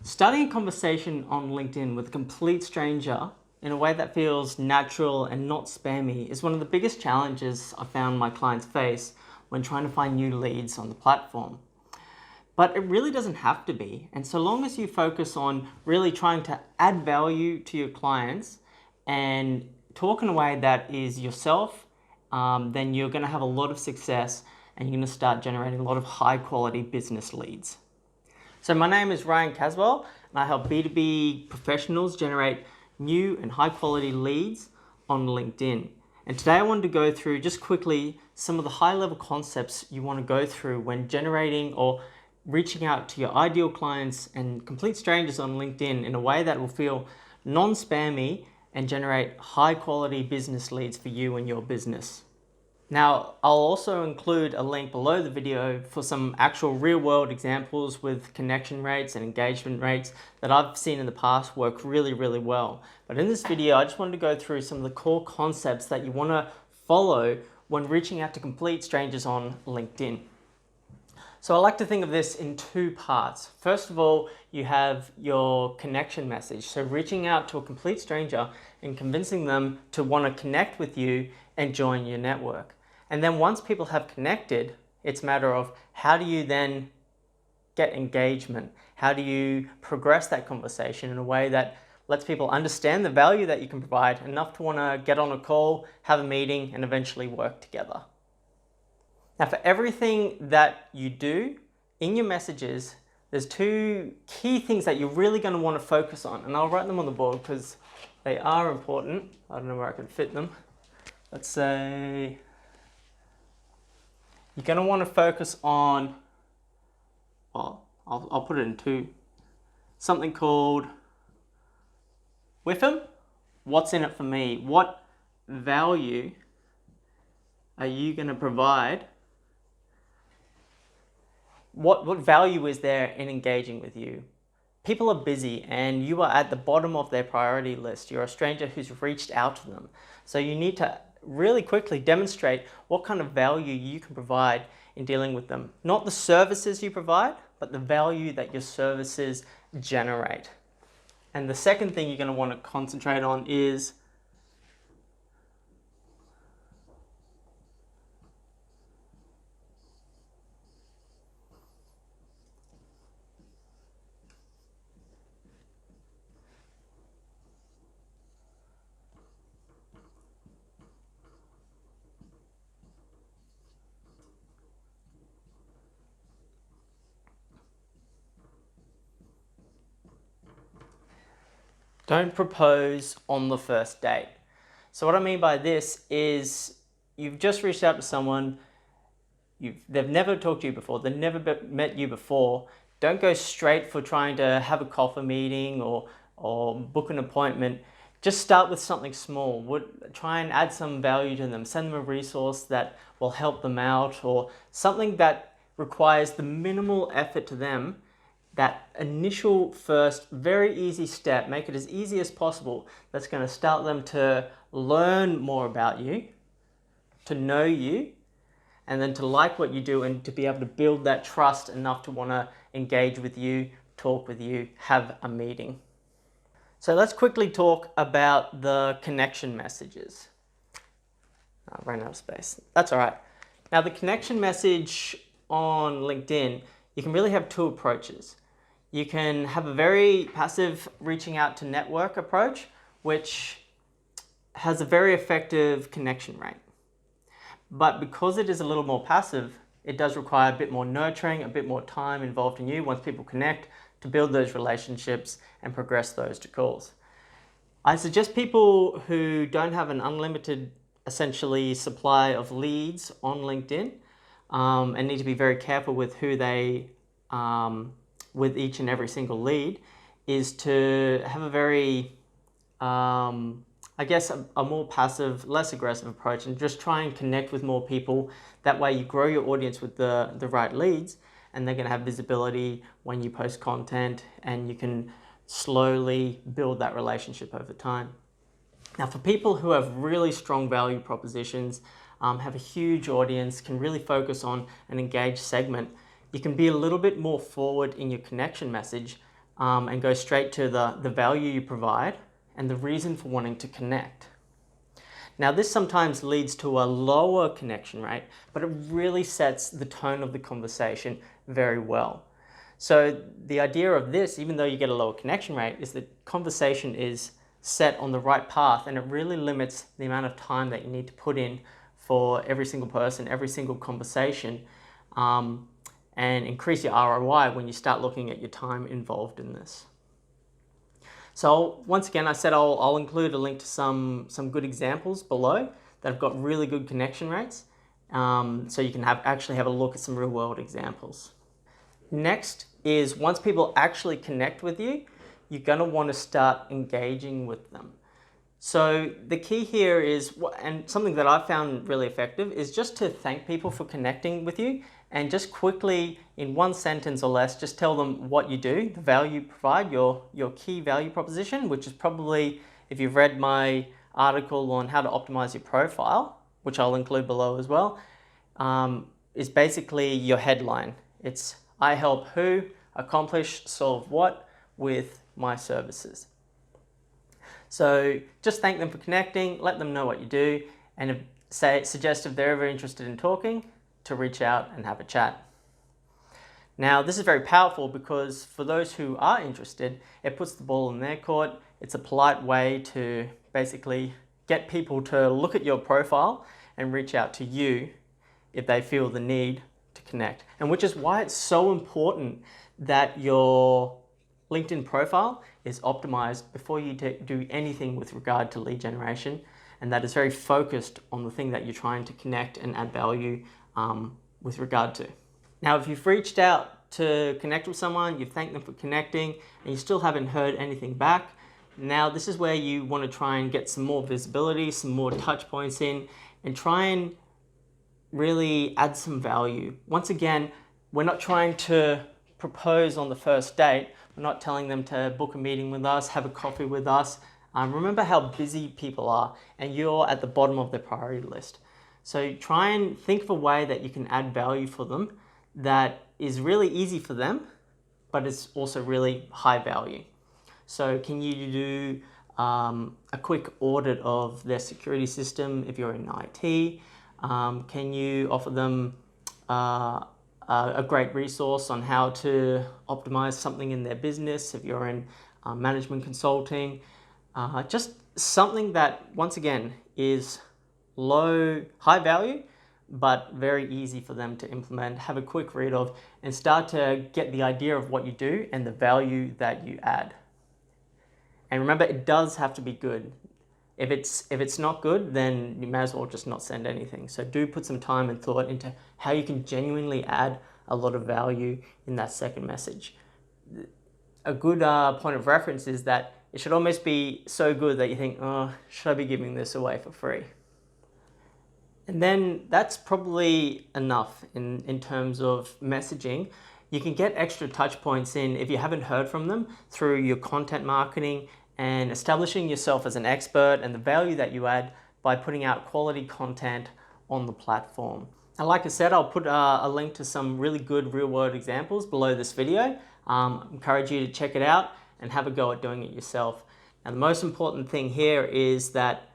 Starting a conversation on LinkedIn with a complete stranger in a way that feels natural and not spammy is one of the biggest challenges I found my clients face when trying to find new leads on the platform. But it really doesn't have to be. And so long as you focus on really trying to add value to your clients and talk in a way that is yourself, then you're going to have a lot of success and you're going to start generating a lot of high quality business leads. So my name is Ryan Caswell and I help B2B professionals generate new and high quality leads on LinkedIn. And today I wanted to go through just quickly some of the high level concepts you want to go through when generating or reaching out to your ideal clients and complete strangers on LinkedIn in a way that will feel non-spammy and generate high quality business leads for you and your business. Now, I'll also include a link below the video for some actual real world examples with connection rates and engagement rates that I've seen in the past work really, really well. But in this video, I just wanted to go through some of the core concepts that you want to follow when reaching out to complete strangers on LinkedIn. So I like to think of this in two parts. First of all, you have your connection message. So reaching out to a complete stranger and convincing them to want to connect with you and join your network. And then once people have connected, it's a matter of how do you then get engagement? How do you progress that conversation in a way that lets people understand the value that you can provide enough to want to get on a call, have a meeting, and eventually work together. Now, for everything that you do in your messages, there's two key things that you're really going to want to focus on. And I'll write them on the board because they are important. I don't know where I can fit them. Let's say you're going to want to focus on, well, I'll put it in two. Something called with them, what's in it for me? What value are you going to provide? What value is there in engaging with you? People are busy and you are at the bottom of their priority list. You're a stranger who's reached out to them. So you need to really quickly demonstrate what kind of value you can provide in dealing with them. Not the services you provide, but the value that your services generate. And the second thing you're going to want to concentrate on is don't propose on the first date. So what I mean by this is you've just reached out to someone, they've never talked to you before, they've never met you before. Don't go straight for trying to have a coffee meeting or book an appointment. Just start with something small. Try and add some value to them. Send them a resource that will help them out or something that requires the minimal effort to them. That initial first very easy step, make it as easy as possible. That's going to start them to learn more about you, to know you, and then to like what you do and to be able to build that trust enough to want to engage with you, talk with you, have a meeting. So let's quickly talk about the connection messages. I ran out of space. That's all right. Now the connection message on LinkedIn, you can really have two approaches. You can have a very passive reaching out to network approach, which has a very effective connection rate. But because it is a little more passive, it does require a bit more nurturing, a bit more time involved in you once people connect to build those relationships and progress those to calls. I suggest people who don't have an unlimited, essentially, supply of leads on LinkedIn and need to be very careful with who they with each and every single lead is to have a very, I guess, a more passive, less aggressive approach and just try and connect with more people. That way you grow your audience with the right leads and they're going to have visibility when you post content and you can slowly build that relationship over time. Now for people who have really strong value propositions, have a huge audience, can really focus on an engaged segment, you can be a little bit more forward in your connection message and go straight to the value you provide and the reason for wanting to connect. Now, this sometimes leads to a lower connection rate, but it really sets the tone of the conversation very well. So the idea of this, even though you get a lower connection rate, is that conversation is set on the right path, and it really limits the amount of time that you need to put in for every single person, every single conversation, and increase your ROI when you start looking at your time involved in this. So once again, I said I'll include a link to some good examples below that have got really good connection rates, so you can actually have a look at some real world examples. Next is, once people actually connect with you, you're going to want to start engaging with them. So the key here is, and something that I've found really effective, is just to thank people for connecting with you, and just quickly, in one sentence or less, just tell them what you do, the value you provide, your key value proposition, which is probably, if you've read my article on how to optimize your profile, which I'll include below as well, is basically your headline. It's, I help who accomplish, solve what with my services. So just thank them for connecting, let them know what you do, and suggest if they're ever interested in talking, to reach out and have a chat. Now, this is very powerful because for those who are interested, it puts the ball in their court. It's a polite way to basically get people to look at your profile and reach out to you if they feel the need to connect. And which is why it's so important that your LinkedIn profile is optimized before you do anything with regard to lead generation, and that is very focused on the thing that you're trying to connect and add value with regard to. Now, if you've reached out to connect with someone, you've thanked them for connecting, and you still haven't heard anything back, now this is where you want to try and get some more visibility, some more touch points in, and try and really add some value. Once again, we're not trying to propose on the first date. We're not telling them to book a meeting with us, have a coffee with us. Remember how busy people are, and you're at the bottom of their priority list. So try and think of a way that you can add value for them that is really easy for them, but it's also really high value. So can you do a quick audit of their security system if you're in IT? Can you offer them a great resource on how to optimize something in their business if you're in management consulting? Just something that, once again, is high value, but very easy for them to implement, have a quick read of, and start to get the idea of what you do and the value that you add. And remember, it does have to be good. If it's not good, then you may as well just not send anything. So do put some time and thought into how you can genuinely add a lot of value in that second message. A good point of reference is that it should almost be so good that you think, oh, should I be giving this away for free? And then that's probably enough in terms of messaging. You can get extra touch points in if you haven't heard from them through your content marketing and establishing yourself as an expert and the value that you add by putting out quality content on the platform. And like I said, I'll put a link to some really good real-world examples below this video. Encourage you to check it out and have a go at doing it yourself. Now, the most important thing here is that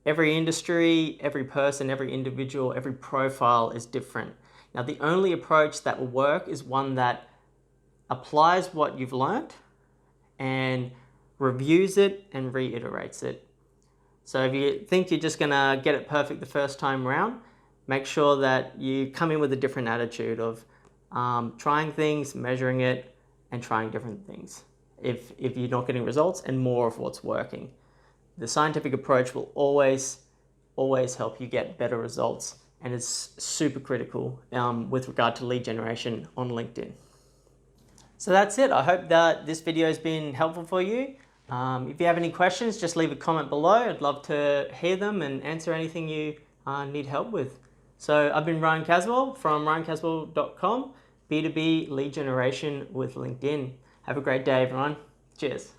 every industry, every person, every individual, every profile is different. Now, the only approach that will work is one that applies what you've learned and reviews it and reiterates it. So if you think you're just gonna get it perfect the first time around, make sure that you come in with a different attitude of trying things, measuring it, and trying different things if you're not getting results, and more of what's working. The scientific approach will always help you get better results, and it's super critical with regard to lead generation on LinkedIn. So that's it. I hope that this video has been helpful for you. If you have any questions, just leave a comment below. I'd love to hear them and answer anything you need help with. So I've been Ryan Caswell from ryancaswell.com, B2B lead generation with LinkedIn. Have a great day, everyone. Cheers.